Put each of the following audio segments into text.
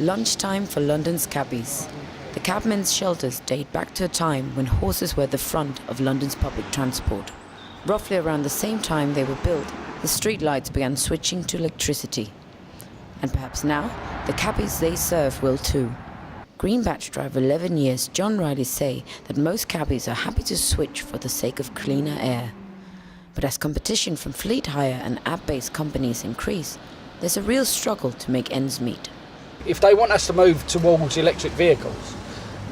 Lunchtime for London's cabbies. The cabmen's shelters date back to a time when horses were the front of London's public transport. Roughly around the same time they were built, the street lights began switching to electricity. And perhaps now, the cabbies they serve will too. Green Badge driver 11 years John Riley say that most cabbies are happy to switch for the sake of cleaner air. But as competition from fleet hire and app-based companies increase, there's a real struggle to make ends meet. If they want us to move towards electric vehicles,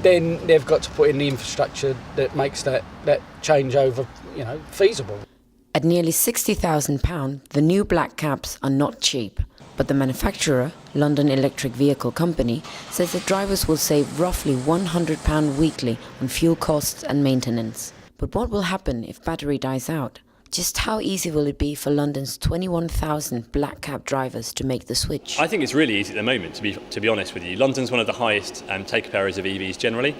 then they've got to put in the infrastructure that makes that changeover, feasible. At nearly £60,000, the new black cabs are not cheap. But the manufacturer, London Electric Vehicle Company, says that drivers will save roughly £100 weekly on fuel costs and maintenance. But what will happen if battery dies out? Just how easy will it be for London's 21,000 black cab drivers to make the switch? I think it's really easy at the moment, to be honest with you. London's one of the highest take-up areas of EVs generally.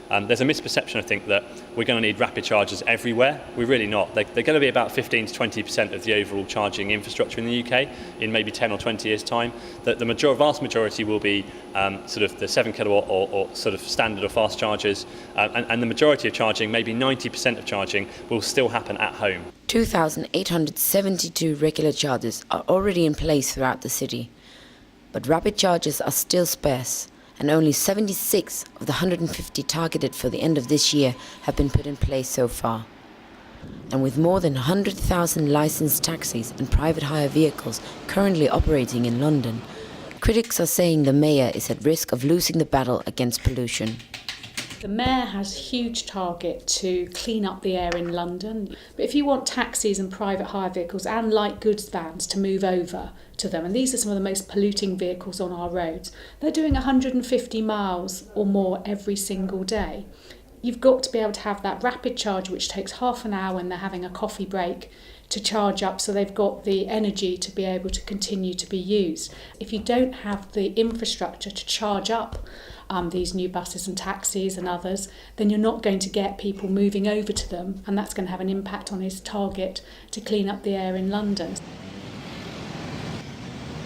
There's a misperception, I think, that we're going to need rapid chargers everywhere. We're really not. They're going to be about 15 to 20% of the overall charging infrastructure in the UK in maybe 10 or 20 years' time. The vast majority will be sort of the 7 kilowatt or sort of standard or fast chargers, and the majority of charging, maybe 90% of charging, will still happen at home. 2,872 regular chargers are already in place throughout the city. But rapid chargers are still sparse, and only 76 of the 150 targeted for the end of this year have been put in place so far. And with more than 100,000 licensed taxis and private hire vehicles currently operating in London, critics are saying the mayor is at risk of losing the battle against pollution. The mayor has a huge target to clean up the air in London. But if you want taxis and private hire vehicles and light goods vans to move over to them, and these are some of the most polluting vehicles on our roads, they're doing 150 miles or more every single day. You've got to be able to have that rapid charge, which takes half an hour when they're having a coffee break, to charge up so they've got the energy to be able to continue to be used. If you don't have the infrastructure to charge up these new buses and taxis and others, then you're not going to get people moving over to them, and that's going to have an impact on his target to clean up the air in London.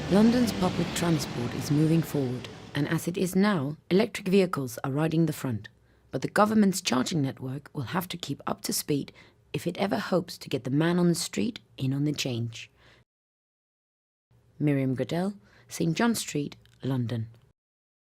London's public transport is moving forward, and as it is now, electric vehicles are riding the front. But the government's charging network will have to keep up to speed if it ever hopes to get the man on the street in on the change. Miriam Gradel, St John Street, London.